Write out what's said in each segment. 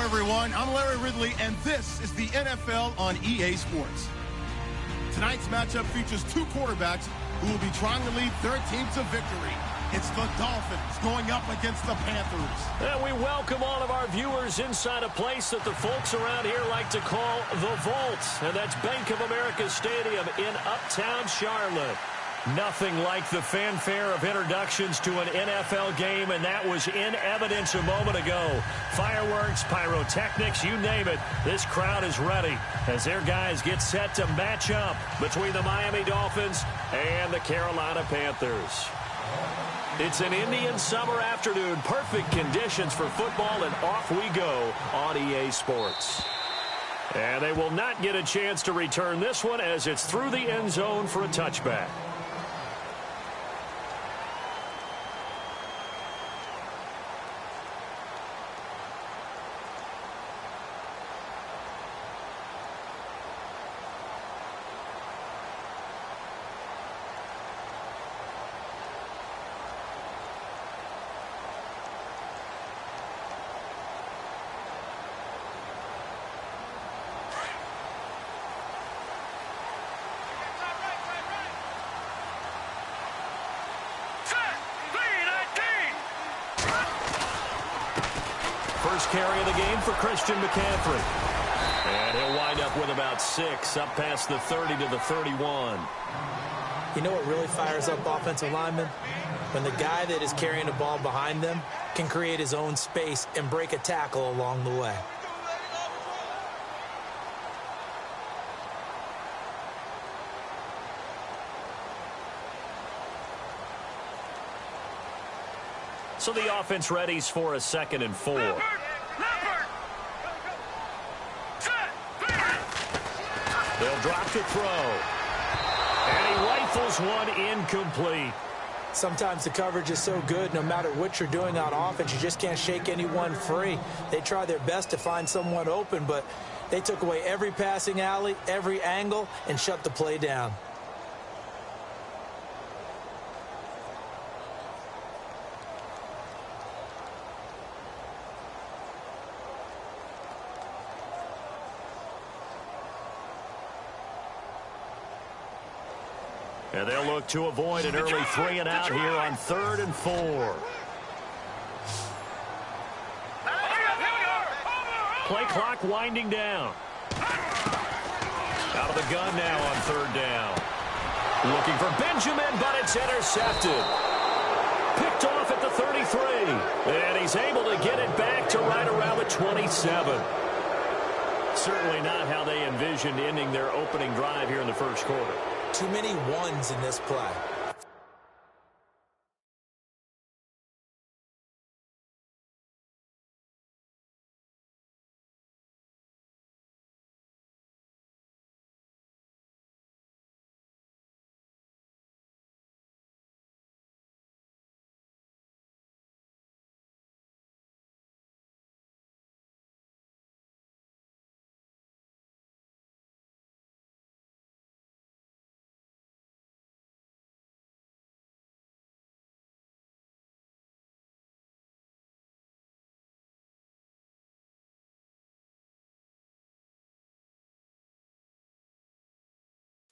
everyone. I'm Larry Ridley, and this is the NFL on EA Sports. Tonight's matchup features two quarterbacks who will be trying to lead their team to victory. It's the Dolphins going up against the Panthers. And we welcome all of our viewers inside a place that the folks around here like to call the Vault. And that's Bank of America Stadium in Uptown Charlotte. Nothing like the fanfare of introductions to an NFL game, and that was in evidence a moment ago. Fireworks, pyrotechnics, you name it. This crowd is ready as their guys get set to match up between the Miami Dolphins and the Carolina Panthers. It's an Indian summer afternoon. Perfect conditions for football, and off we go on EA Sports. And they will not get a chance to return this one as it's through the end zone for a touchback. First carry of the game for Christian McCaffrey. And he'll wind up with about 6, up past the 30 to the 31. You know what really fires up offensive linemen? When the guy that is carrying the ball behind them can create his own space and break a tackle along the way. So the offense readies for a 2nd and 4. They'll drop to throw. And he rifles one incomplete. Sometimes the coverage is so good, no matter what you're doing on offense, you just can't shake anyone free. They try their best to find someone open, but they took away every passing alley, every angle, and shut the play down. And they'll look to avoid an early 3 and out here on 3rd and 4. Play clock winding down. Out of the gun now on 3rd down. Looking for Benjamin, but it's intercepted. Picked off at the 33. And he's able to get it back to right around the 27. Certainly not how they envisioned ending their opening drive here in the first quarter. Too many ones in this play.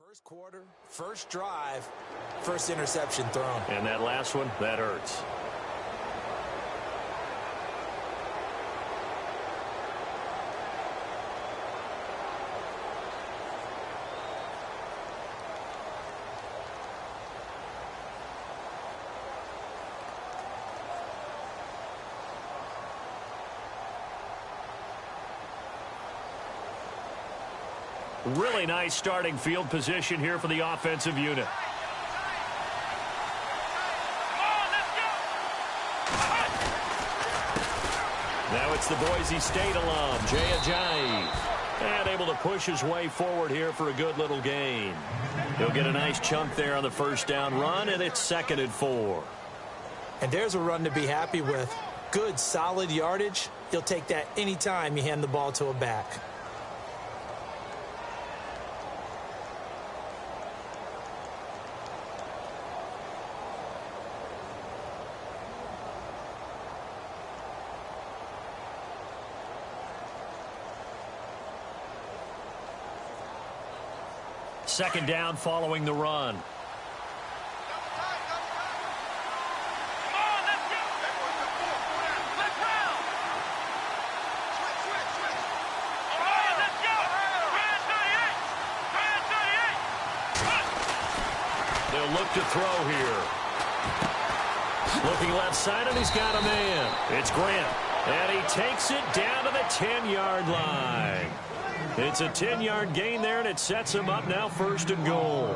First quarter, first drive, first interception thrown. And that last one, that hurts. Really nice starting field position here for the offensive unit. Now it's the Boise State alum, Jay Ajayi. And able to push his way forward here for a good little gain. He'll get a nice chunk there on the first down run, and it's 2nd and 4. And there's a run to be happy with. Good, solid yardage. You'll take that anytime you hand the ball to a back. second down following the run. They'll look to throw here. Looking left side, and he's got a man. It's Grant. And he takes it down to the 10-yard line. It's a 10-yard gain there, and it sets him up now 1st and goal.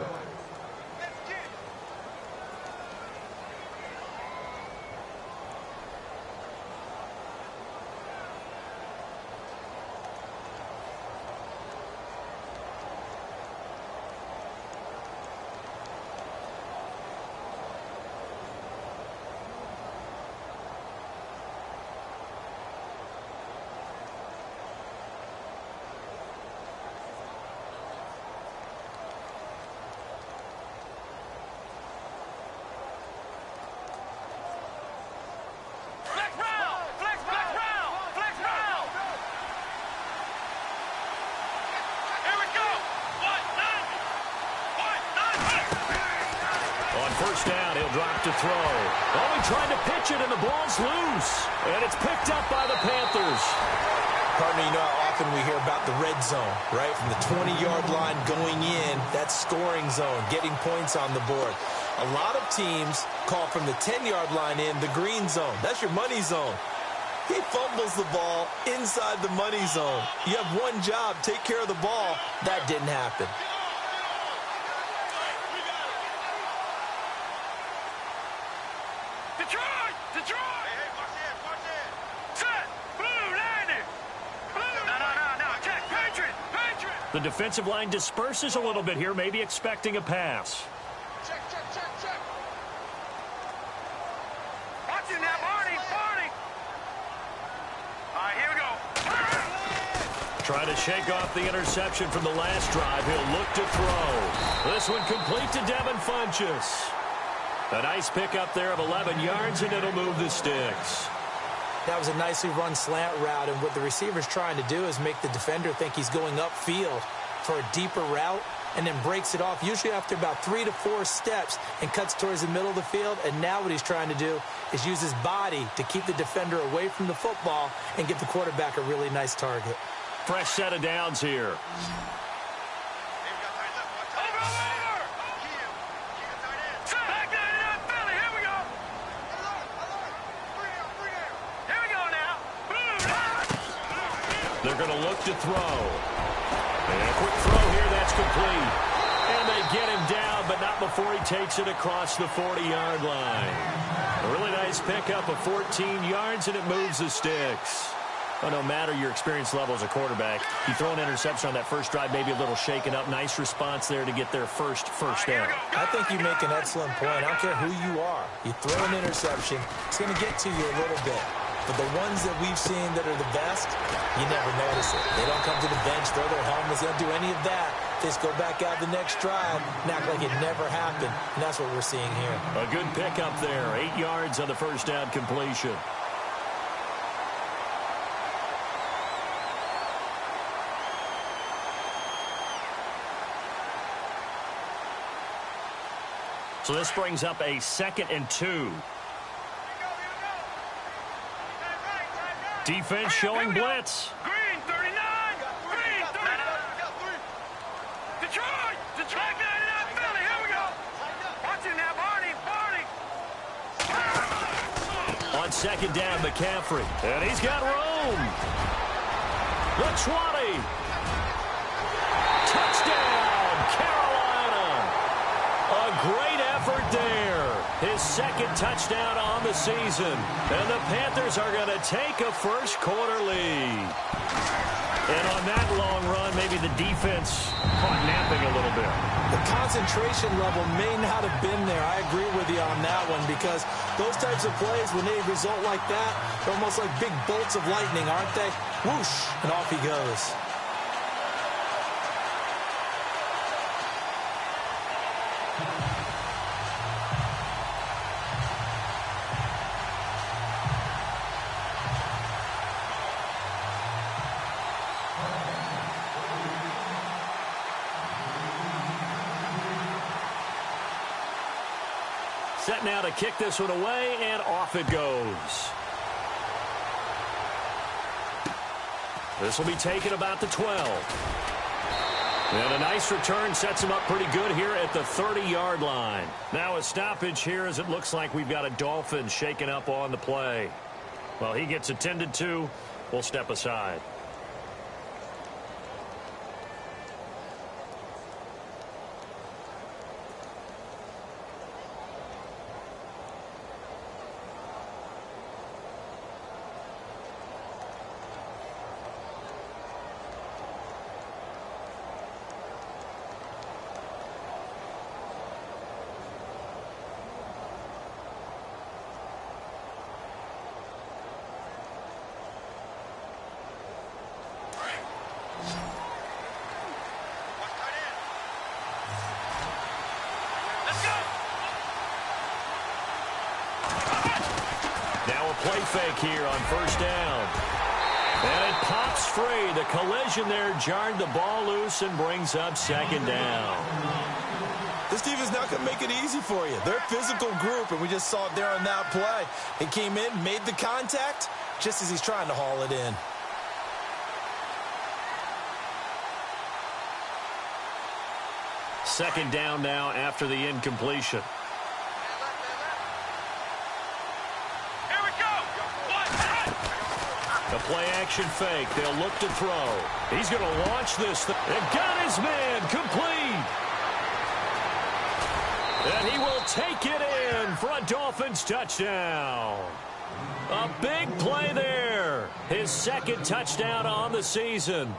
First down, he'll drop to throw. Oh, he tried to pitch it, and the ball's loose. And it's picked up by the Panthers. Partner, you know how often we hear about the red zone, right? From the 20-yard line going in, that's scoring zone, getting points on the board. A lot of teams call from the 10-yard line in the green zone. That's your money zone. He fumbles the ball inside the money zone. You have one job, take care of the ball. That didn't happen. The defensive line disperses a little bit here, maybe expecting a pass. Check. Watch it now, Barney. All right, here we go. Trying to shake off the interception from the last drive. He'll look to throw. This one complete to Devin Funchess. A nice pickup there of 11 yards, and it'll move the sticks. That was a nicely run slant route, and what the receiver's trying to do is make the defender think he's going upfield for a deeper route, and then breaks it off, usually after about 3 to 4 steps, and cuts towards the middle of the field. And now what he's trying to do is use his body to keep the defender away from the football and give the quarterback a really nice target. Fresh set of downs here. They're going to look to throw. And a quick throw here, that's complete. And they get him down, but not before he takes it across the 40-yard line. A really nice pickup of 14 yards, and it moves the sticks. Well, no matter your experience level as a quarterback, you throw an interception on that first drive, maybe a little shaken up. Nice response there to get their first down. I think you make an excellent point. I don't care who you are. You throw an interception, it's going to get to you a little bit. But the ones that we've seen that are the best, you never notice it. They don't come to the bench, throw their helmets. They don't do any of that. They just go back out the next drive and act like it never happened. And that's what we're seeing here. A good pickup there. 8 yards on the first down completion. So this brings up a 2nd and 2. Defense showing blitz. Green 39. Green 39. Detroit. Detroit 99 Philly. Here we go. Watch it now, Barney. On 2nd down, McCaffrey. And he's got room. The 20. Touchdown, Carolina. A great effort there. His 2nd touchdown on the season. And the Panthers are going to take a first-quarter lead. And on that long run, maybe the defense caught napping a little bit. The concentration level may not have been there. I agree with you on that one, because those types of plays, when they result like that, they're almost like big bolts of lightning, aren't they? Whoosh, and off he goes. Set now to kick this one away, and off it goes. This will be taken about the 12. And a nice return sets him up pretty good here at the 30-yard line. Now a stoppage here as it looks like we've got a Dolphin shaken up on the play. Well, he gets attended to. We'll step aside. Play fake here on first down. And it pops free. The collision there jarred the ball loose and brings up second down. This defense not going to make it easy for you. They're a physical group, and we just saw it there on that play. He came in, made the contact, just as he's trying to haul it in. Second down now after the incompletion. The play-action fake. They'll look to throw. He's going to launch this. And got his man complete. And he will take it in for a Dolphins touchdown. A big play there. His second touchdown on the season.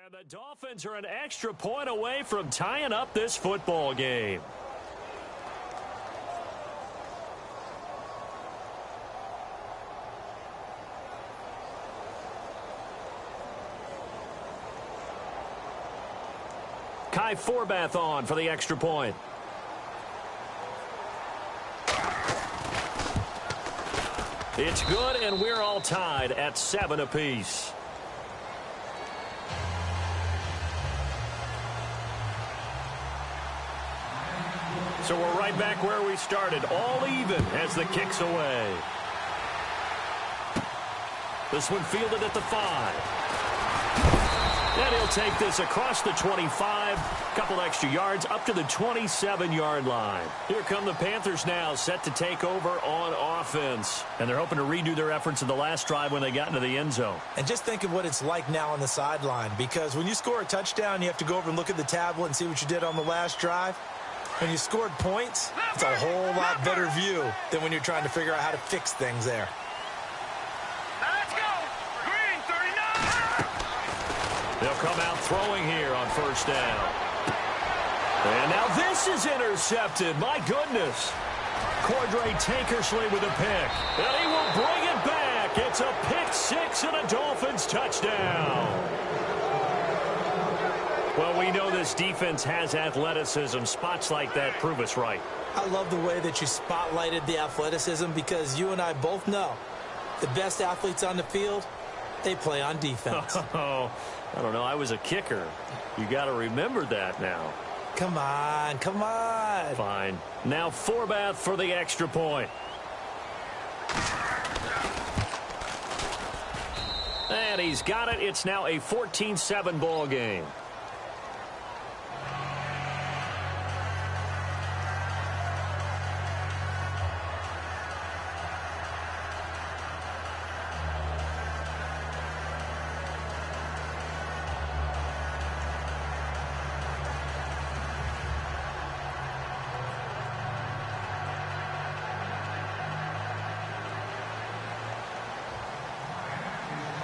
And the Dolphins are an extra point away from tying up this football game. Kai Forbath on for the extra point. It's good, and we're all tied at 7 apiece. So we're right back where we started, all even as the kick's away. This one fielded at the 5. And he'll take this across the 25, couple extra yards up to the 27-yard line. Here come the Panthers now, set to take over on offense. And they're hoping to redo their efforts in the last drive when they got into the end zone. And just think of what it's like now on the sideline, because when you score a touchdown, you have to go over and look at the tablet and see what you did on the last drive. When you scored points, it's a whole lot better view than when you're trying to figure out how to fix things there. Now let's go. Green, 39. They'll come out throwing here on first down. And now this is intercepted. My goodness. Cordray Tankersley with a pick. And he will bring it back. It's a pick six and a Dolphins touchdown. Well, we know this defense has athleticism. Spots like that prove us right. I love the way that you spotlighted the athleticism, because you and I both know the best athletes on the field, they play on defense. Oh, I don't know. I was a kicker. You got to remember that now. Come on, come on. Fine. Now Forbath for the extra point. And he's got it. It's now a 14-7 ball game.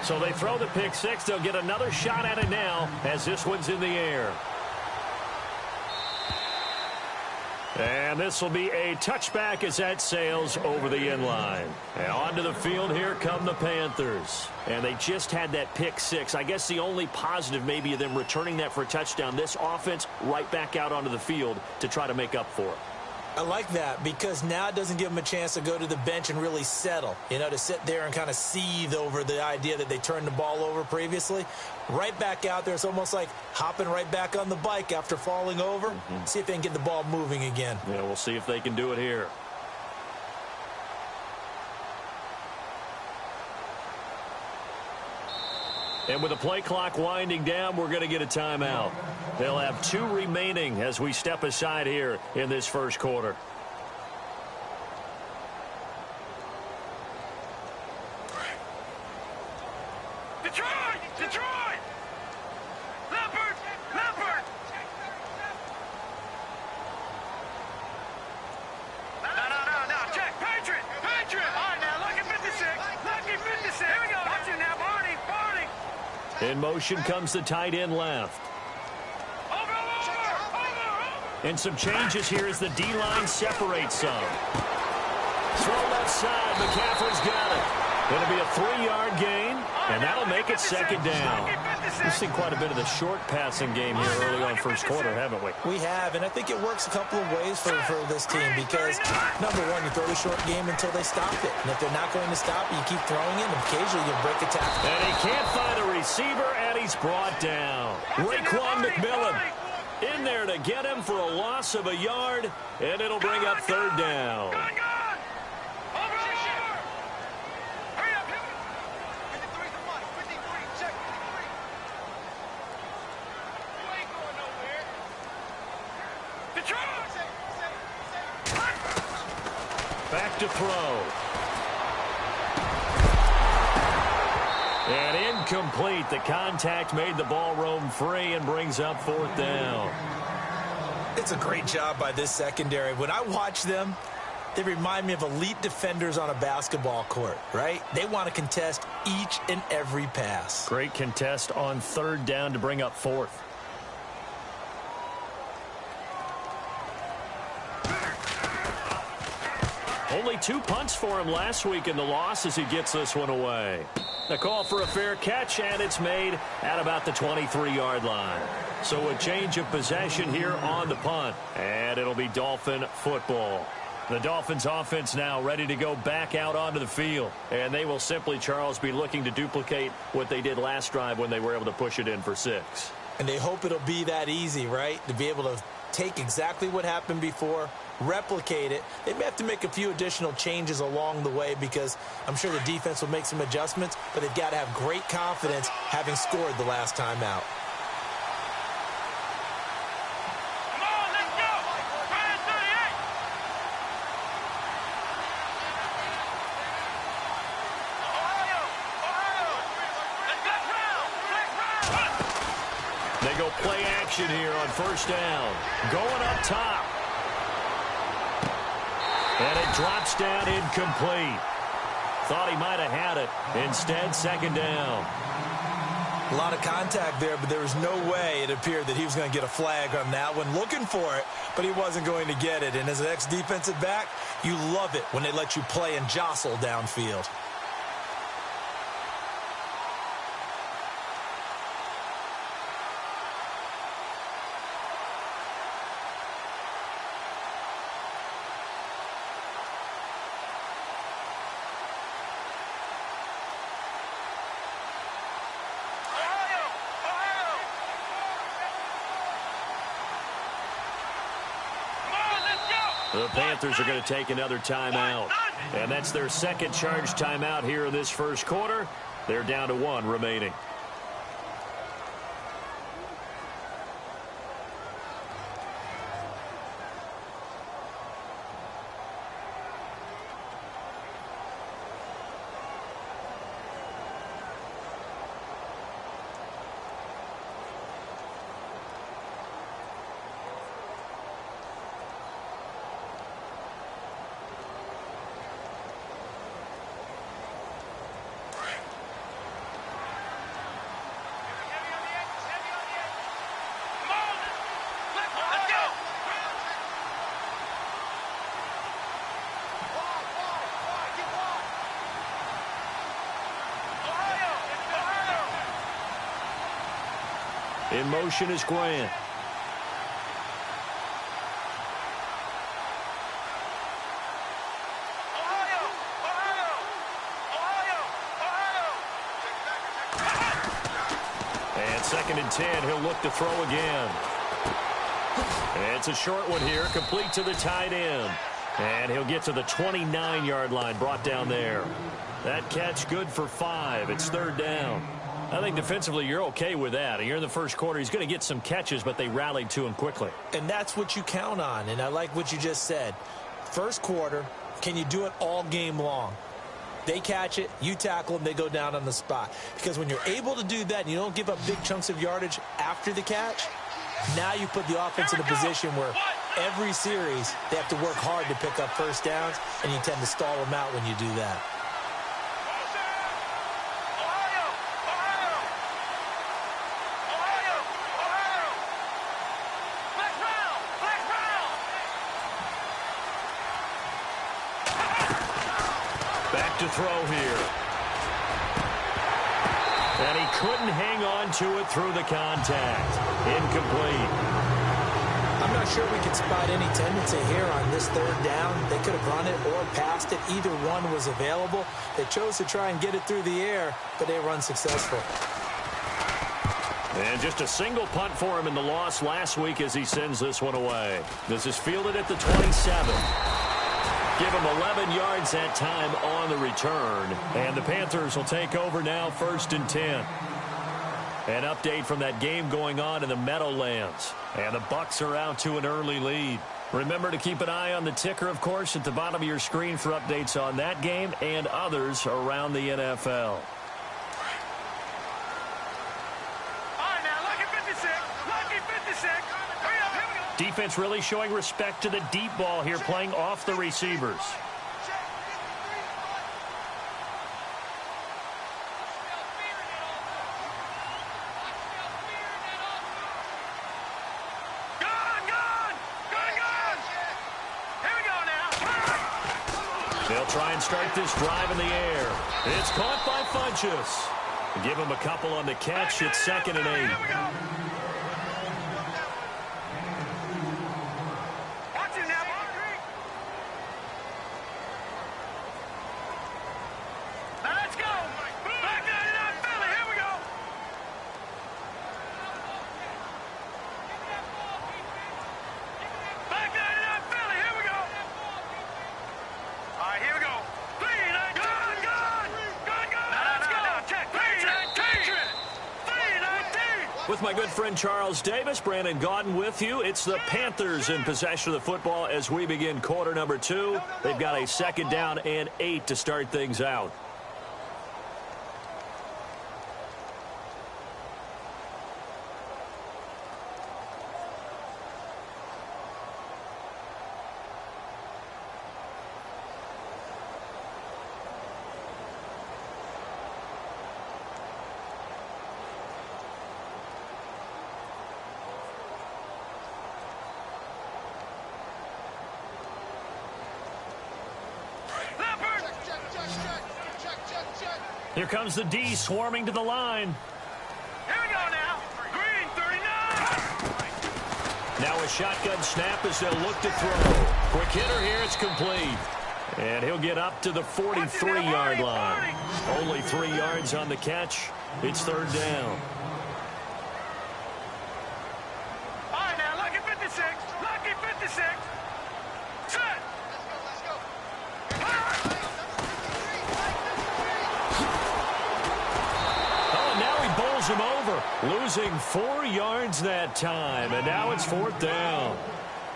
So they throw the pick six. They'll get another shot at it now as this one's in the air. And this will be a touchback as that sails over the end line. And onto the field, here come the Panthers. And they just had that pick six. I guess the only positive maybe of them returning that for a touchdown. This offense right back out onto the field to try to make up for it. I like that because now it doesn't give them a chance to go to the bench and really settle, to sit there and kind of seethe over the idea that they turned the ball over previously. Right back out there, it's almost like hopping right back on the bike after falling over. See if they can get the ball moving again. Yeah, we'll see if they can do it here. And with the play clock winding down, we're going to get a timeout. They'll have 2 remaining as we step aside here in this first quarter. Detroit! Detroit! Leopard! Leopard! No. Check. Patriot! Patriot! All right, now, lucky 56. Lucky 56. Here we go. Watch it now, Barney. In motion comes the tight end left. Over. And some changes here as the D-line separates some. Throw left side. McCaffrey's got it. It'll be a 3-yard gain, and that'll make it second down. We've seen quite a bit of the short passing game here early on first quarter, haven't we? We have, and I think it works a couple of ways for this team because, number one, you throw the short game until they stop it. And if they're not going to stop it, you keep throwing it, and occasionally you'll break a tackle. And he can't find a receiver, and he's brought down. Raekwon McMillan in there to get him for a loss of a yard, and it'll bring up third down. Back to throw. And incomplete. The contact made the ball roam free and brings up fourth down. It's a great job by this secondary. When I watch them, they remind me of elite defenders on a basketball court, right? They want to contest each and every pass. Great contest on third down to bring up fourth. Only 2 punts for him last week in the loss as he gets this one away. The call for a fair catch, and it's made at about the 23-yard line. So a change of possession here on the punt, and it'll be Dolphin football. The Dolphins offense now ready to go back out onto the field, and they will simply, Charles, be looking to duplicate what they did last drive when they were able to push it in for 6. And they hope it'll be that easy, right, to be able to take exactly what happened before, replicate it. They may have to make a few additional changes along the way because I'm sure the defense will make some adjustments, but they've got to have great confidence having scored the last time out. Come on, let's go! Ryan 38! Ohio! They go play action here on first down. Going up top. And it drops down incomplete. Thought he might have had it. Instead, second down. A lot of contact there, but there was no way it appeared that he was going to get a flag on that one. Looking for it, but he wasn't going to get it. And as an ex-defensive back, you love it when they let you play and jostle downfield. The Panthers are going to take another timeout. And that's their second charge timeout here in this first quarter. They're down to 1 remaining. In motion is Grant. And 2nd and 10. He'll look to throw again. It's a short one here, complete to the tight end. And he'll get to the 29-yard line, brought down there. That catch good for 5. It's 3rd down. I think defensively you're okay with that. You're in the first quarter. He's going to get some catches, but they rallied to him quickly. And that's what you count on, and I like what you just said. First quarter, can you do it all game long? They catch it, you tackle them, they go down on the spot. Because when you're able to do that and you don't give up big chunks of yardage after the catch, now you put the offense in a position where every series they have to work hard to pick up first downs, and you tend to stall them out when you do that. Back to throw here. And he couldn't hang on to it through the contact. Incomplete. I'm not sure we could spot any tendency here on this 3rd down. They could have run it or passed it. Either one was available. They chose to try and get it through the air, but they were unsuccessful. And just a single punt for him in the loss last week as he sends this one away. This is fielded at the 27. Give him 11 yards that time on the return. And the Panthers will take over now, 1st and 10. An update from that game going on in the Meadowlands. And the Bucs are out to an early lead. Remember to keep an eye on the ticker, of course, at the bottom of your screen for updates on that game and others around the NFL. All right, now, lucky 56. Lucky 56. Hurry up, here we go. Defense really showing respect to the deep ball here, playing off the receivers. They'll try and start this drive in the air. It's caught by Funchess. Give him a couple on the catch. It's 2nd and 8. With my good friend Charles Davis, Brandon Gaudin with you. It's the Panthers in possession of the football as we begin quarter number 2. They've got a 2nd down and 8 to start things out. Here comes the D swarming to the line. Here we go now. Green 39. Now a shotgun snap as they'll look to throw. Quick hitter here. It's complete. And he'll get up to the 43-yard line. Only 3 yards on the catch. It's 3rd down. All right, now, lucky 56. Lucky 56. Set. Let's go. Him over, losing 4 yards that time, and now it's 4th down.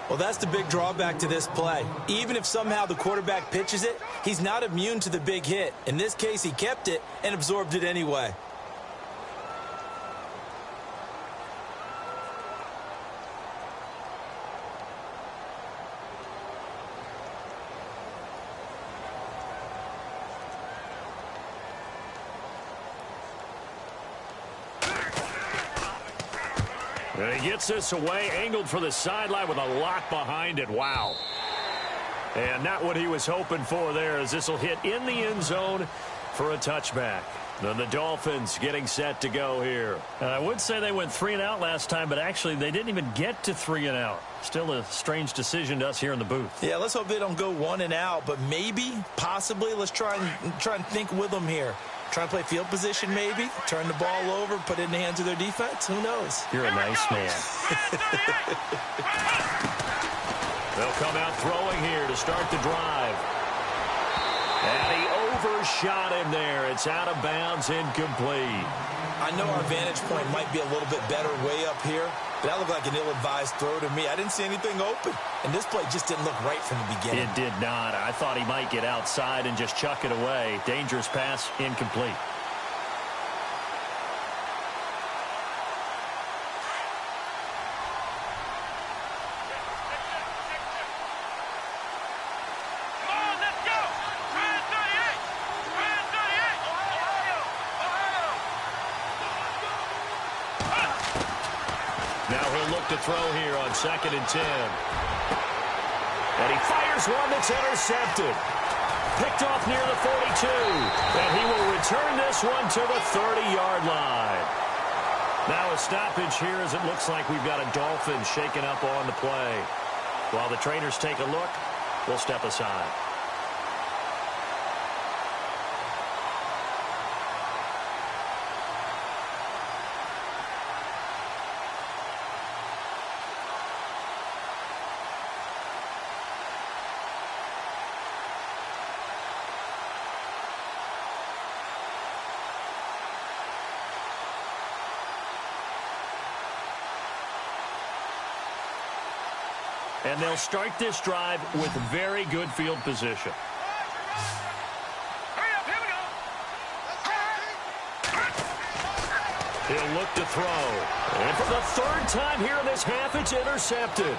Well, that's the big drawback to this play. Even if somehow the quarterback pitches it, he's not immune to the big hit. In this case, he kept it and absorbed it anyway. And he gets this away, angled for the sideline with a lot behind it. Wow. And not what he was hoping for there, as this will hit in the end zone for a touchback. Then the Dolphins getting set to go here. I would say they went 3 and out last time, but actually they didn't even get to 3 and out. Still a strange decision to us here in the booth. Yeah, let's hope they don't go 1 and out, but maybe, possibly, let's try and think with them here. Try and play field position maybe, turn the ball over, put it in the hands of their defense. Who knows? You're a nice man. They'll come out throwing here to start the drive. And he overshot him there. It's out of bounds, incomplete. I know our vantage point might be a little bit better way up here, but that looked like an ill-advised throw to me. I didn't see anything open, and this play just didn't look right from the beginning. It did not. I thought he might get outside and just chuck it away. Dangerous pass, incomplete. To throw here on 2nd and 10. And he fires one that's intercepted. Picked off near the 42. And he will return this one to the 30-yard line. Now a stoppage here as it looks like we've got a Dolphin shaken up on the play. While the trainers take a look, we'll step aside. And they'll start this drive with very good field position. Hurry up, here we go. He'll look to throw. And for the 3rd time here in this half, it's intercepted.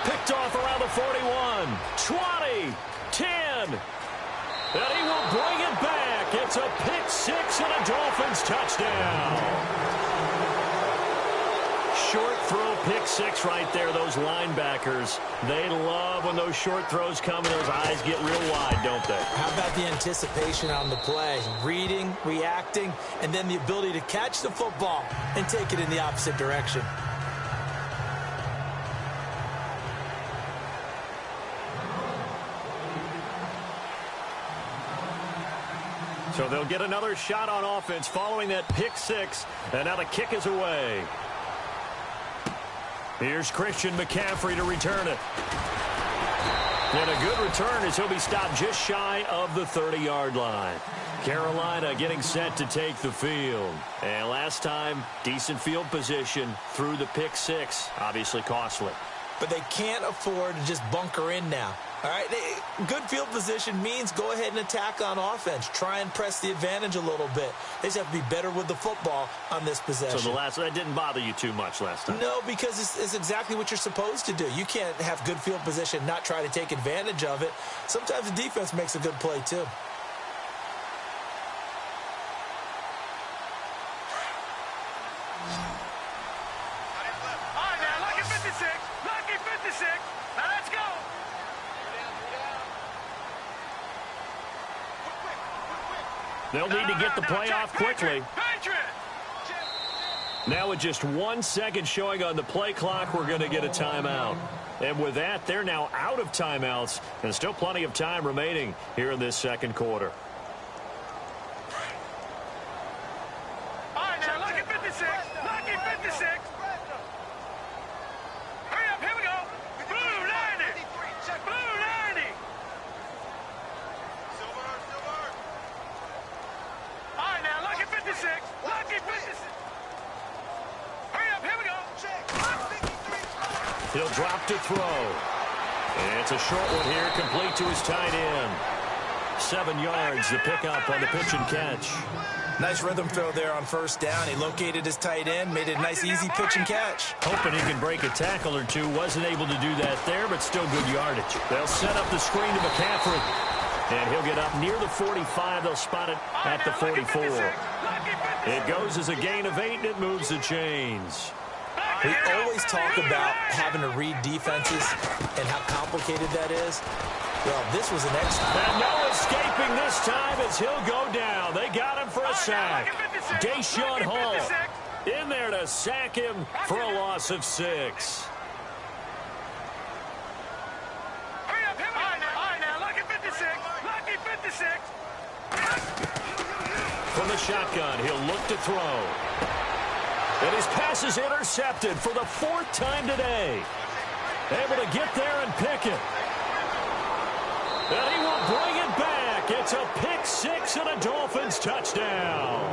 Picked off around the 41, 20, 10. And he will bring it back. It's a pick-6 and a Dolphins touchdown. Short throw, pick-6 right there. Those linebackers, they love when those short throws come and those eyes get real wide, don't they? How about the anticipation on the play? Reading, reacting, and then the ability to catch the football and take it in the opposite direction. So they'll get another shot on offense following that pick-6, and now the kick is away. Here's Christian McCaffrey to return it. And a good return as he'll be stopped just shy of the 30-yard line. Carolina getting set to take the field. And last time, decent field position through the pick-6. Obviously costly. But they can't afford to just bunker in now. All right, good field position means go ahead and attack on offense. Try and press the advantage a little bit. They just have to be better with the football on this possession. So that didn't bother you too much last time? No, because it's exactly what you're supposed to do. You can't have good field position, not try to take advantage of it. Sometimes the defense makes a good play, too. All right, now, lucky 56. Lucky 56. Now, let's go. They'll need to get the play off quickly. Now with just 1 second showing on the play clock, we're going to get a timeout. And with that, they're now out of timeouts, and still plenty of time remaining here in this second quarter. All right, now, lucky 56. Lucky 56. Hurry up, here we go. Blue 90. Blue 90. All right, now, lucky 56. Lucky 56. Hurry up, here we go. He'll drop to throw. And it's a short one here, complete to his tight end. 7 yards, the pickup on the pitch and catch. Nice rhythm throw there on first down. He located his tight end, made it a nice, easy pitch and catch. Hoping he can break a tackle or two. Wasn't able to do that there, but still good yardage. They'll set up the screen to McCaffrey. And he'll get up near the 45. They'll spot it at the 44. It goes as a gain of 8, and it moves the chains. We always talk about having to read defenses and how complicated that is. Well, this was an excellent. And no escaping this time as he'll go down. They got him for a sack. Deshaun Hall in there to sack him for a loss of 6. Hurry up, him. All right, now, lucky 56. Lucky 56. From the shotgun, he'll look to throw. And his pass is intercepted for the 4th time today. Able to get there and pick it. And he will bring it back. It's a pick 6 and a Dolphins touchdown.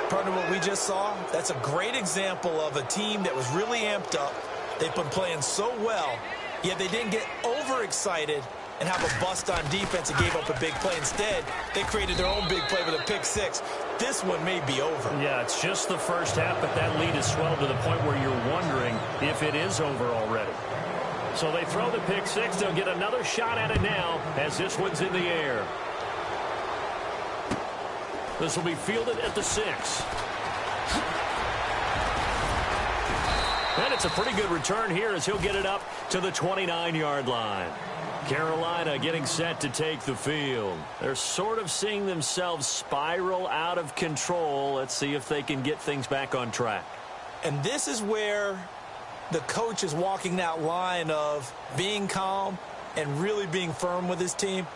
Partner, what we just saw, that's a great example of a team that was really amped up. They've been playing so well, yet they didn't get overexcited and have a bust on defense and gave up a big play. Instead, they created their own big play with a pick 6. This one may be over. Yeah, it's just the first half, but that lead has swelled to the point where you're wondering if it is over already. So they throw the pick 6. They'll get another shot at it now as this one's in the air. This will be fielded at the 6. And it's a pretty good return here as he'll get it up to the 29-yard line. Carolina getting set to take the field. They're sort of seeing themselves spiral out of control. Let's see if they can get things back on track. And this is where the coach is walking that line of being calm and really being firm with his team.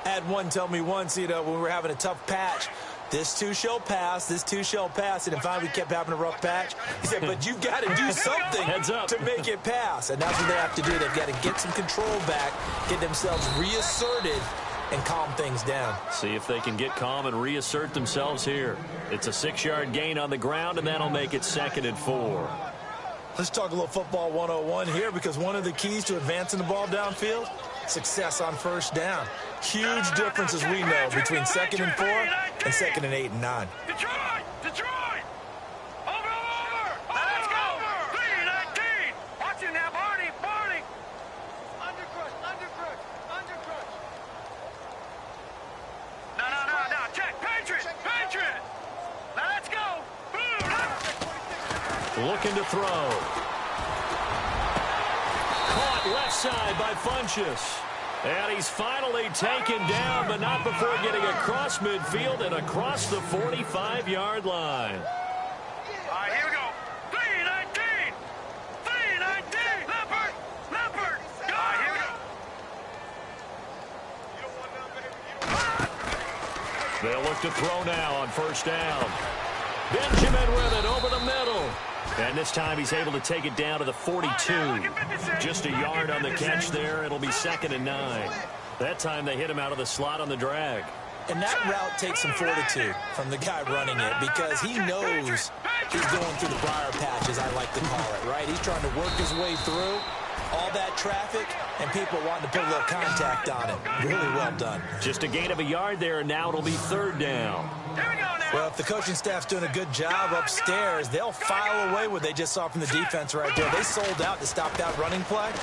I had one tell me once, when we were having a tough patch, this too shall pass, this too shall pass. And finally we kept having a rough patch. He said, but you've got to do something to make it pass. And that's what they have to do. They've got to get some control back, get themselves reasserted, and calm things down. See if they can get calm and reassert themselves here. It's a 6-yard gain on the ground, and that'll make it 2nd and 4. Let's talk a little football 101 here, because one of the keys to advancing the ball downfield, success on first down. Huge difference, as we know, between 2nd and 4 and 2nd and 8 and 9. Detroit! Over! Let's go! 3-19! Watch it now, Barney! Undercrush! No, check! Patriot! Now let's go! Boom! Looking to throw. Caught left side by Funchess. And he's finally taken down, but not before getting across midfield and across the 45-yard line. All right, here we go. 3-19! Leopard! Go! All right, here we go. They'll look to throw now on first down. Benjamin with it over the middle. And this time he's able to take it down to the 42. Just a yard on the catch there. It'll be 2nd and 9. That time they hit him out of the slot on the drag. And that route takes some fortitude from the guy running it, because he knows he's going through the briar patch, as I like to call it, right? He's trying to work his way through all that traffic and people wanting to put a little contact on it. Really well done. Just a gain of a yard there, and now it'll be 3rd down. Well, if the coaching staff's doing a good job upstairs, they'll file away what they just saw from the defense right there. They sold out to stop that running play.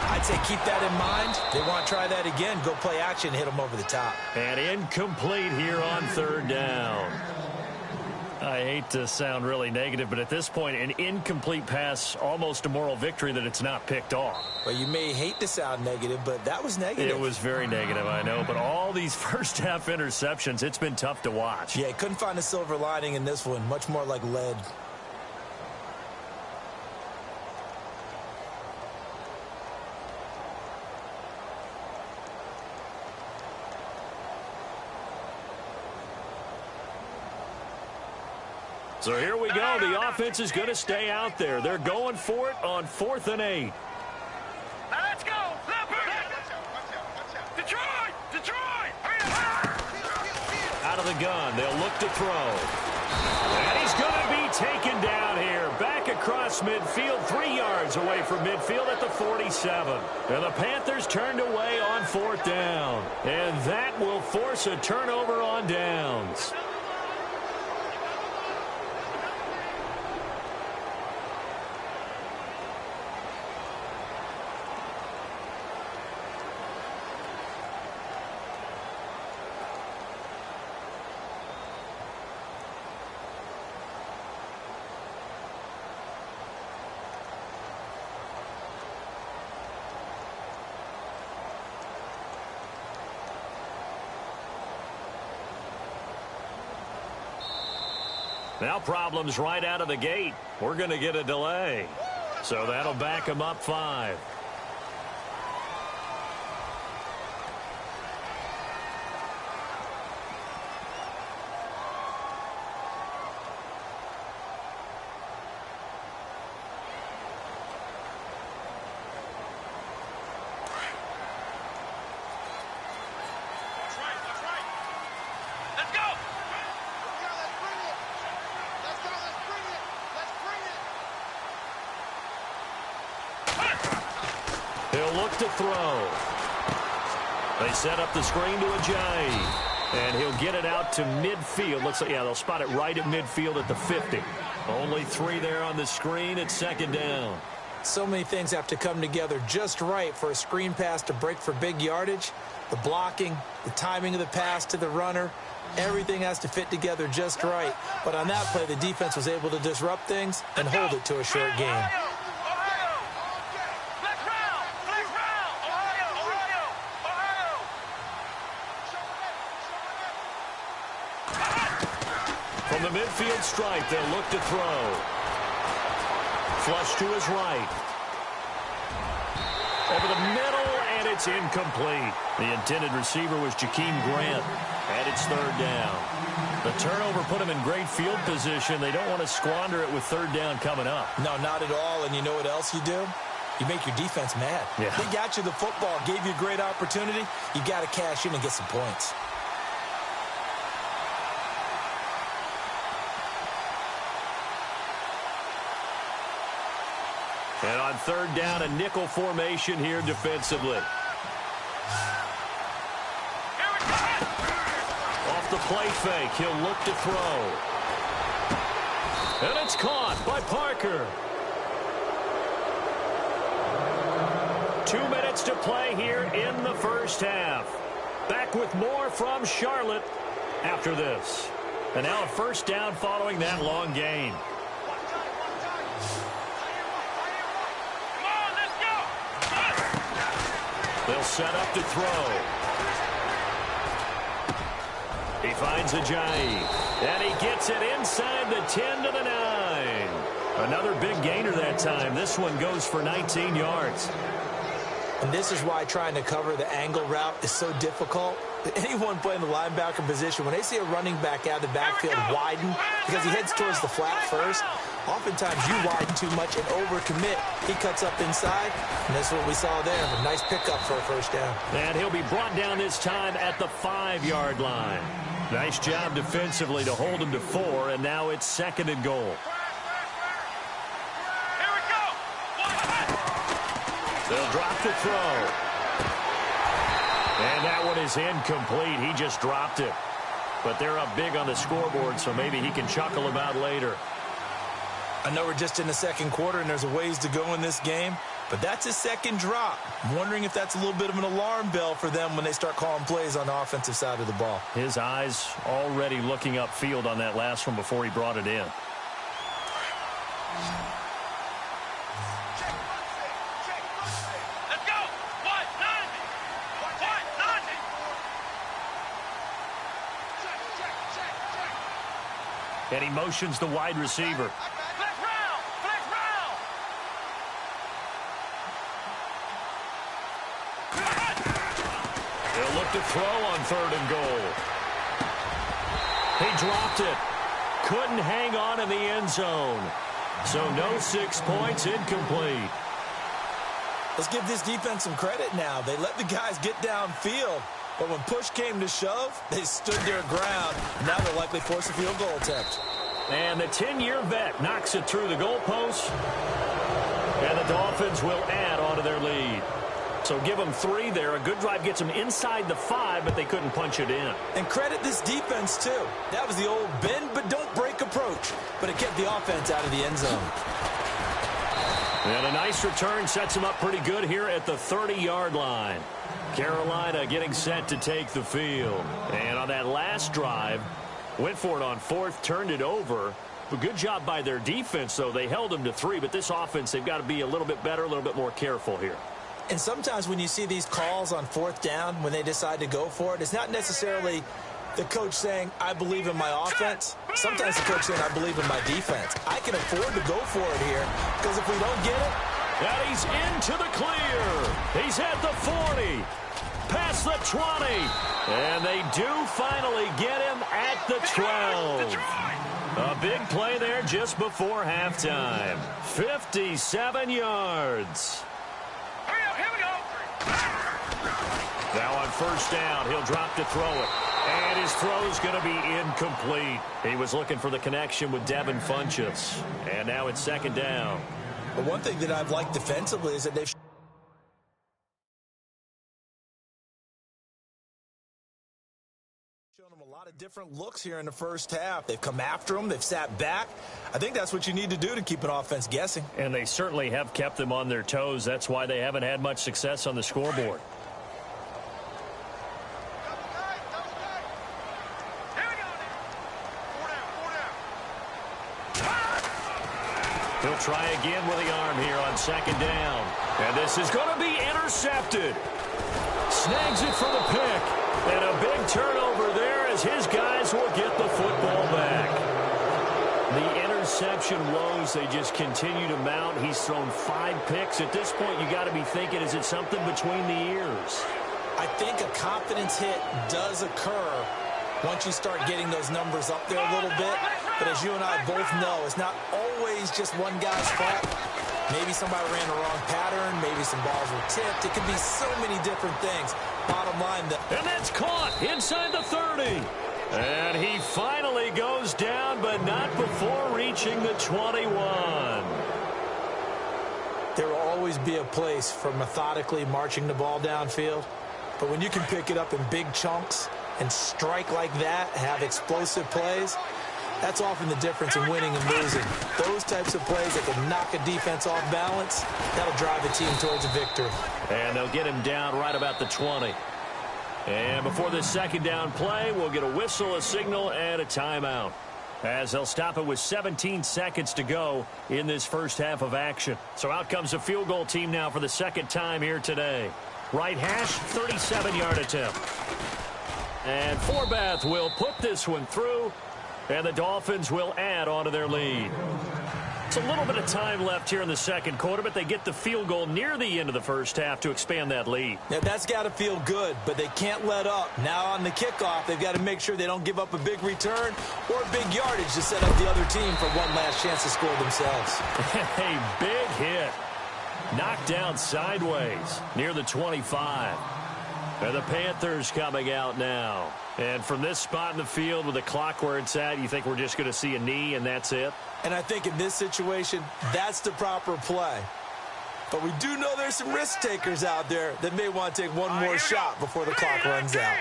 I'd say keep that in mind. They want to try that again. Go play action, hit them over the top. And incomplete here on 3rd down. I hate to sound really negative, but at this point, an incomplete pass, almost a moral victory that it's not picked off. Well, you may hate to sound negative, but that was negative. It was very negative, I know. But all these first-half interceptions, it's been tough to watch. Yeah, couldn't find a silver lining in this one. Much more like lead. So here we go. The offense is going to stay out there. They're going for it on 4th and 8. Now let's go! Detroit! Out of the gun. They'll look to throw. And he's going to be taken down here. Back across midfield, 3 yards away from midfield at the 47. And the Panthers turned away on 4th down. And that will force a turnover on downs. Now problems right out of the gate. We're going to get a delay. So that'll back them up 5. He'll look to throw. They set up the screen to Ajayi. And he'll get it out to midfield. Looks like, yeah, they'll spot it right at midfield at the 50. Only 3 there on the screen at 2nd down. So many things have to come together just right for a screen pass to break for big yardage. The blocking, the timing of the pass to the runner, everything has to fit together just right. But on that play, the defense was able to disrupt things and hold it to a short game. From the midfield stripe, they'll look to throw. Flush to his right. Over the middle, and it's incomplete. The intended receiver was Jakeem Grant, and it's 3rd down. The turnover put him in great field position. They don't want to squander it with 3rd down coming up. No, not at all. And you know what else you do? You make your defense mad. Yeah. They got you the football, gave you a great opportunity. You got to cash in and get some points. And on 3rd down, a nickel formation here defensively. Off the play fake, he'll look to throw. And it's caught by Parker. 2 minutes to play here in the first half. Back with more from Charlotte after this. And now a 1st down following that long gain. They'll set up to throw. He finds Ajayi. And he gets it inside the 10 to the 9. Another big gainer that time. This one goes for 19 yards. And this is why trying to cover the angle route is so difficult. Anyone playing the linebacker position, when they see a running back out of the backfield widen because he heads towards the flat first, oftentimes you widen too much and overcommit. He cuts up inside, and that's what we saw there. A nice pickup for a 1st down. And he'll be brought down this time at the 5-yard line. Nice job defensively to hold him to 4, and now it's 2nd and goal. Here we go. They'll drop the throw. And that one is incomplete. He just dropped it. But they're up big on the scoreboard, so maybe he can chuckle about later. I know we're just in the 2nd quarter and there's a ways to go in this game, but that's his 2nd drop. I'm wondering if that's a little bit of an alarm bell for them when they start calling plays on the offensive side of the ball. His eyes already looking upfield on that last one before he brought it in. Let's go. What? 90. What? 90. And he motions the wide receiver. Flex round. Flex round. He'll look to throw on 3rd and goal. He dropped it. Couldn't hang on in the end zone. So no 6 points, incomplete. Let's give this defense some credit now. They let the guys get downfield, but when push came to shove, they stood their ground. Now they'll likely force a field goal attempt. And the 10-year vet knocks it through the goalpost. And the Dolphins will add on to their lead. So give them 3 there. A good drive gets them inside the 5, but they couldn't punch it in. And credit this defense, too. That was the old bend but don't break approach, but it kept the offense out of the end zone. And a nice return sets them up pretty good here at the 30-yard line. Carolina getting set to take the field. And on that last drive, went for it on 4th, turned it over. A good job by their defense, though. They held them to 3, but this offense, they've got to be a little bit better, a little bit more careful here. And sometimes when you see these calls on 4th down, when they decide to go for it, it's not necessarily The coach saying, I believe in my offense. Sometimes the coach saying, I believe in my defense. I can afford to go for it here because if we don't get it. And he's into the clear. He's at the 40. Past the 20. And they do finally get him at the 12. A big play there just before halftime. 57 yards. Here we go. Now on first down, he'll drop to throw it. And his throw's going to be incomplete. He was looking for the connection with Devin Funchess. And now it's second down. But one thing that I've liked defensively is that they've shown them a lot of different looks here in the first half. They've come after them. They've sat back. I think that's what you need to do to keep an offense guessing. And they certainly have kept them on their toes. That's why they haven't had much success on the scoreboard. He'll try again with the arm here on second down. And this is going to be intercepted. Snags it for the pick. And a big turnover there as his guys will get the football back. The interception woes, they just continue to mount. He's thrown 5 picks. At this point, you got to be thinking, is it something between the ears? I think a confidence hit does occur once you start getting those numbers up there a little bit. But as you and I both know, it's not always just one guy's fault. Maybe somebody ran the wrong pattern. Maybe some balls were tipped. It could be so many different things. Bottom line, and that's caught inside the 30. And he finally goes down, but not before reaching the 21. There will always be a place for methodically marching the ball downfield. But when you can pick it up in big chunks and strike like that, have explosive plays, that's often the difference in winning and losing. Those types of plays that can knock a defense off balance, that'll drive a team towards a victory. And they'll get him down right about the 20. And before this second down play, we'll get a whistle, a signal, and a timeout, as they'll stop it with 17 seconds to go in this first half of action. So out comes a field goal team now for the second time here today. Right hash, 37-yard attempt. And Forbath will put this one through, and the Dolphins will add on to their lead. It's a little bit of time left here in the second quarter, but they get the field goal near the end of the first half to expand that lead. Yeah, that's got to feel good, but they can't let up. Now on the kickoff, they've got to make sure they don't give up a big return or a big yardage to set up the other team for one last chance to score themselves. A big hit. Knocked down sideways near the 25. And the Panthers coming out now. And from this spot in the field with the clock where it's at, you think we're just going to see a knee and that's it? And I think in this situation, that's the proper play. But we do know there's some risk takers out there that may want to take one more shot before the clock runs out.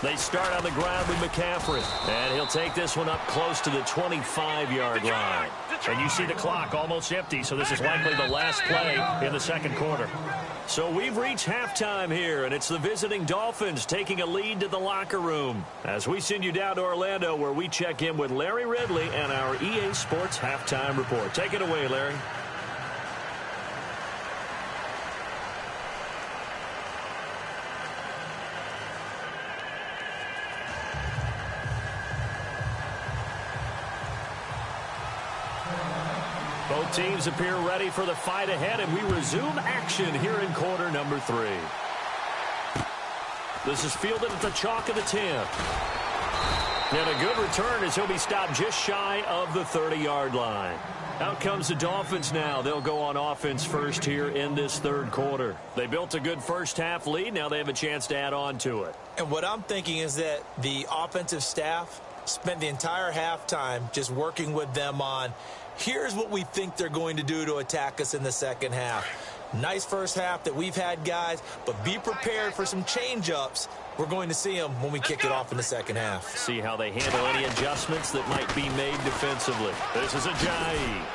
They start on the ground with McCaffrey. And he'll take this one up close to the 25-yard line. And you see the clock almost empty, so this is likely the last play in the second quarter. So we've reached halftime here, and it's the visiting Dolphins taking a lead to the locker room. As we send you down to Orlando, where we check in with Larry Ridley and our EA Sports Halftime Report. Take it away, Larry. Both teams appear ready for the fight ahead, and we resume action here in quarter number 3. This is fielded at the chalk of the 10. And a good return as he'll be stopped just shy of the 30-yard line. Out comes the Dolphins now. They'll go on offense first here in this third quarter. They built a good first half lead. Now they have a chance to add on to it. And what I'm thinking is that the offensive staff spent the entire halftime just working with them on, here's what we think they're going to do to attack us in the second half. Nice first half that we've had, guys, but be prepared for some change-ups. We're going to see them when we kick it off in the second half. See how they handle any adjustments that might be made defensively. This is Ajayi.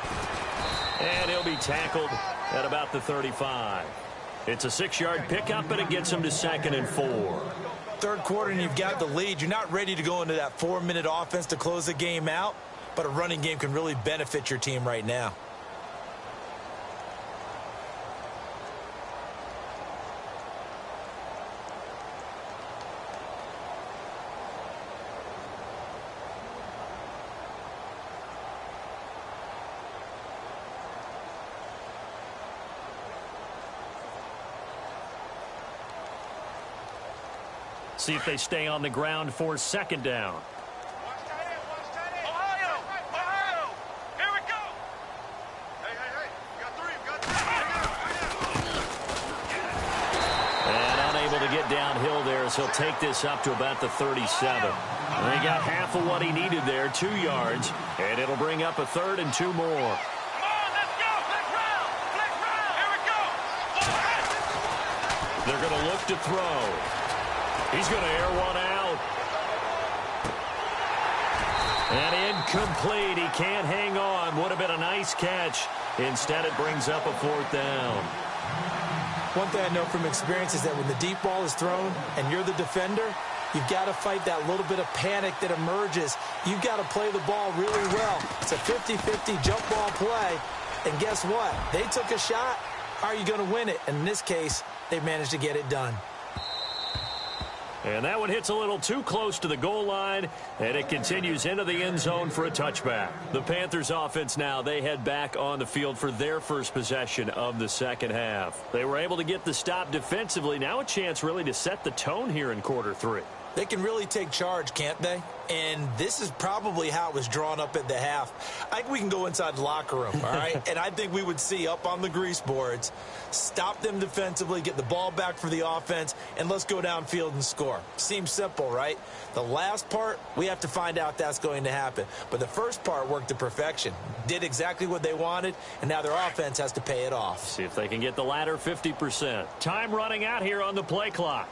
And he'll be tackled at about the 35. It's a 6-yard pickup, and it gets him to 2nd and 4. Third quarter, and you've got the lead. You're not ready to go into that 4-minute offense to close the game out, but a running game can really benefit your team right now. see if they stay on the ground for second down. Ohio! Ohio! Here we go! Hey, you got three, And unable to get downhill there as he'll take this up to about the 37. And he got half of what he needed there, 2 yards, and it'll bring up a 3rd and 2 more. Come on, let's go! Flex round! Here we go! They're going to look to throw. He's going to air one out. And incomplete. He can't hang on. Would have been a nice catch. Instead, it brings up a 4th down. One thing I know from experience is that when the deep ball is thrown and you're the defender, you've got to fight that little bit of panic that emerges. You've got to play the ball really well. It's a 50-50 jump ball play. And guess what? They took a shot. How are you going to win it? And in this case, they managed to get it done. And that one hits a little too close to the goal line, and it continues into the end zone for a touchback. The Panthers offense now, they head back on the field for their first possession of the second half. They were able to get the stop defensively. Now a chance really to set the tone here in quarter 3. They can really take charge, can't they? And this is probably how it was drawn up at the half. I think we can go inside the locker room, all right? And I think we would see up on the grease boards, stop them defensively, get the ball back for the offense, and let's go downfield and score. Seems simple, right? The last part, we have to find out that's going to happen. But the first part worked to perfection. Did exactly what they wanted, and now their offense has to pay it off. See if they can get the latter 50%. Time running out here on the play clock.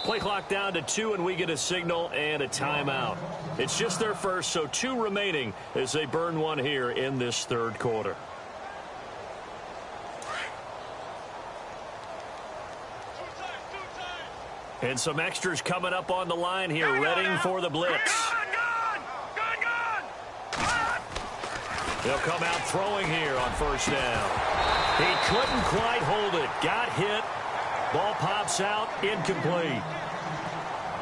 Play clock down to 2, and we get a signal and a timeout. It's just their first, so 2 remaining as they burn one here in this third quarter. And some extras coming up on the line here, readying for the blitz. They'll come out throwing here on first down. He couldn't quite hold it. Got hit. Ball pops out, incomplete.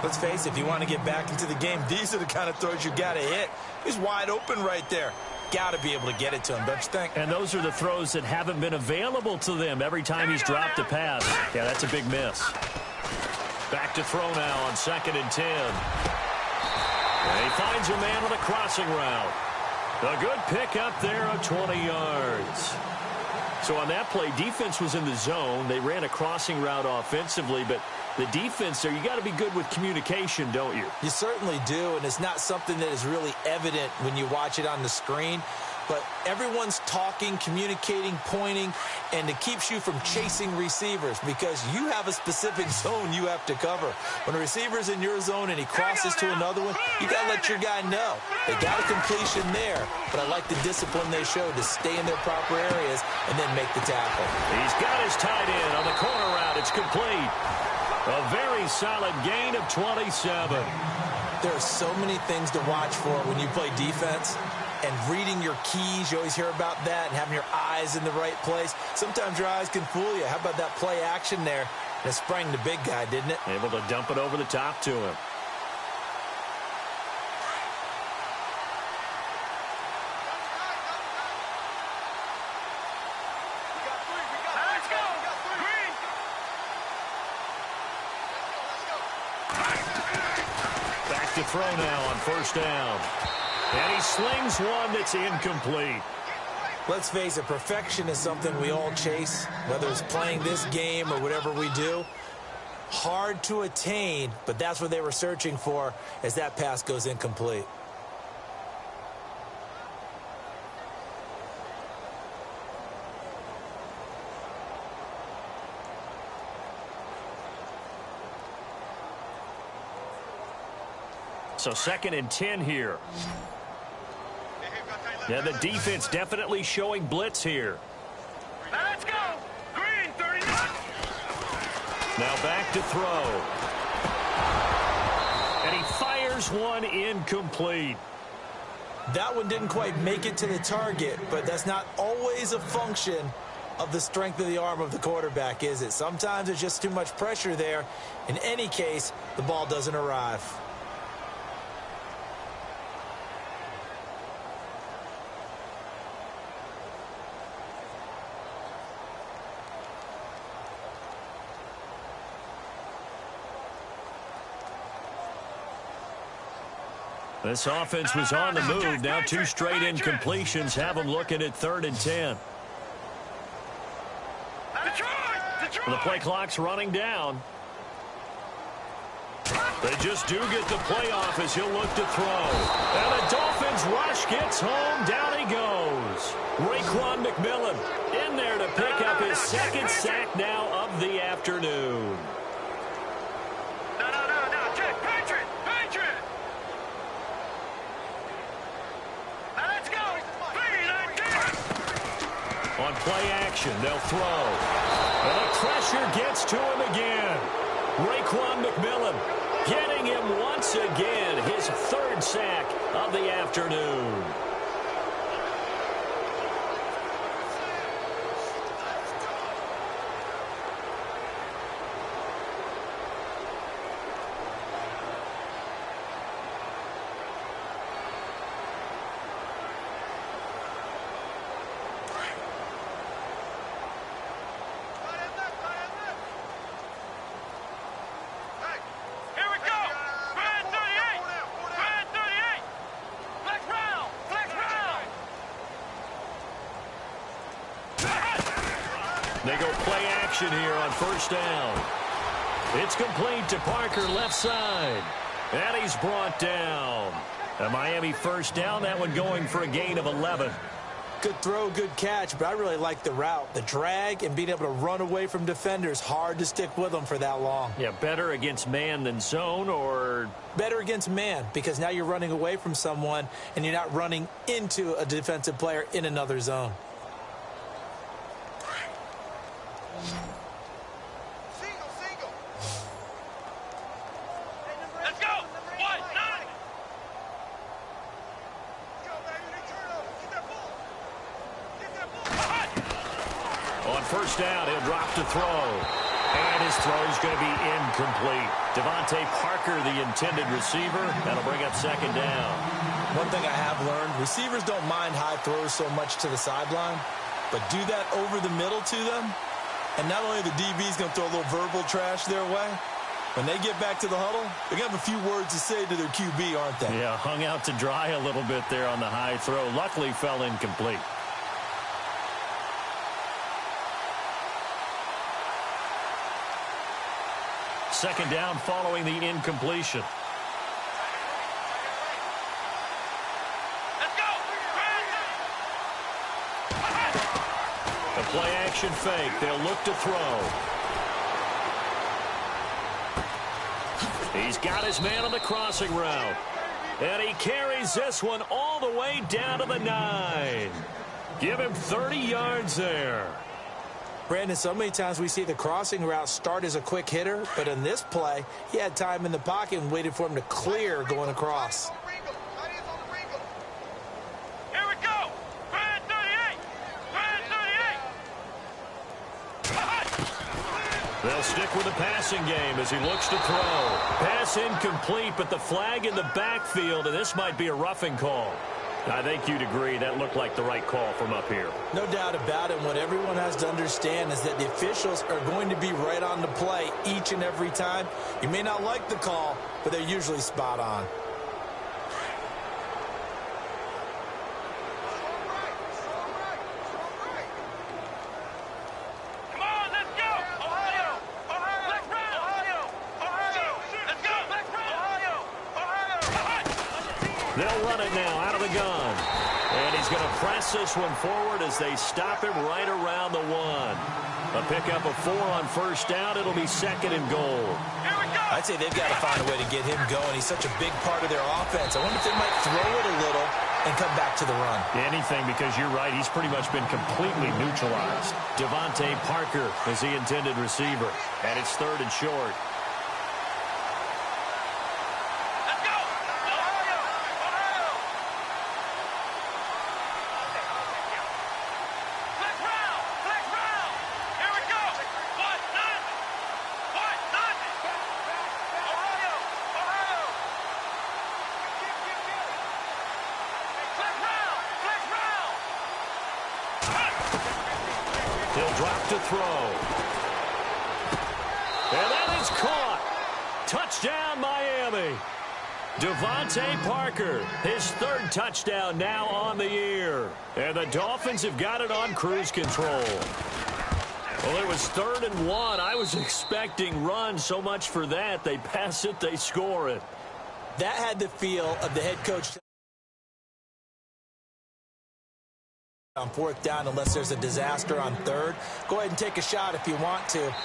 Let's face it, if you want to get back into the game, these are the kind of throws you got to hit. He's wide open right there. Got to be able to get it to him, don't you think? And those are the throws that haven't been available to them every time he's dropped a pass. Yeah, that's a big miss. Back to throw now on 2nd and 10. And he finds a man on a crossing route. A good pick up there of 20 yards. So on that play, defense was in the zone. They ran a crossing route offensively, but the defense there, you got to be good with communication, don't you? You certainly do, and it's not something that is really evident when you watch it on the screen. But everyone's talking, communicating, pointing, and it keeps you from chasing receivers because you have a specific zone you have to cover. When a receiver's in your zone and he crosses to another one, you got to let your guy know. They got a completion there, but I like the discipline they showed to stay in their proper areas and then make the tackle. He's got his tight end on the corner route. It's complete. A very solid gain of 27. There are so many things to watch for when you play defense. And reading your keys, you always hear about that, and having your eyes in the right place. Sometimes your eyes can fool you. How about that play action there? And it sprang the big guy, didn't it? Able to dump it over the top to him. Let's go! Green! Back to throw now on first down. And he slings one that's incomplete. Let's face it, perfection is something we all chase, whether it's playing this game or whatever we do. Hard to attain, but that's what they were searching for as that pass goes incomplete. So 2nd and 10 here. Yeah, the defense definitely showing blitz here. Let's go! Green, 39! Now back to throw. And he fires one incomplete. That one didn't quite make it to the target, but that's not always a function of the strength of the arm of the quarterback, is it? Sometimes there's just too much pressure there. In any case, the ball doesn't arrive. This offense was on the move. Now 2 straight incompletions have them looking at 3rd and 10. The play clock's running down. They just do get the playoff as he'll look to throw. And the Dolphins rush gets home. Down he goes. Raekwon McMillan in there to pick up his 2nd sack now of the afternoon. No, check. Patriot. Now let's go. On play action, they'll throw. And the pressure gets to him again. Raekwon McMillan getting him once again, his 3rd sack of the afternoon. They go play action here on 1st down. It's complete to Parker left side. And he's brought down. A Miami 1st down, that one going for a gain of 11. Good throw, good catch, but I really like the route. The drag and being able to run away from defenders, hard to stick with them for that long. Yeah, better against man than zone, or? Better against man, because now you're running away from someone and you're not running into a defensive player in another zone. Single. Let's go. 1-9. Go, baby. Turn over. Get that ball. On 1st down, he'll drop to throw. And his throw is going to be incomplete. Devontae Parker, the intended receiver. That'll bring up 2nd down. One thing I have learned, receivers don't mind high throws so much to the sideline, but do that over the middle to them. And not only the DB's going to throw a little verbal trash their way, when they get back to the huddle, they're going to have a few words to say to their QB, aren't they? Yeah, hung out to dry a little bit there on the high throw. Luckily fell incomplete. Second down following the incompletion. Let's go. The play action fake. They'll look to throw. He's got his man on the crossing route. And he carries this one all the way down to the 9. Give him 30 yards there. Brandon, so many times we see the crossing route start as a quick hitter, but in this play, he had time in the pocket and waited for him to clear going across. Here we go. Brand 38. They'll stick with the passing game as he looks to throw. Pass incomplete, but the flag in the backfield, and this might be a roughing call. I think you'd agree that looked like the right call from up here. No doubt about it. What everyone has to understand is that the officials are going to be right on the play each and every time. You may not like the call, but they're usually spot on. Come on, let's go. Ohio. Let's run. Let's go. Ohio. They'll run it now out of the gun. And he's going to press this one forward as they stop him right around the 1. A pickup of 4 on 1st down. It'll be 2nd and goal. Here we go. I'd say they've got to find a way to get him going. He's such a big part of their offense. I wonder if they might throw it a little and come back to the run. Anything, because you're right. He's pretty much been completely neutralized. Devontae Parker is the intended receiver. And it's 3rd and short. Let's go. Ohio. Flex round. Here we go. 1-9. Ohio. Flex round. He'll drop to throw. And that is caught. Touchdown, Miami. Devontae Parker, his third touchdown now on the year. And the Dolphins have got it on cruise control. Well, it was 3rd and 1. I was expecting run. So much for that. They pass it, they score it. That had the feel of the head coach on 4th down unless there's a disaster on 3rd. Go ahead and take a shot if you want to.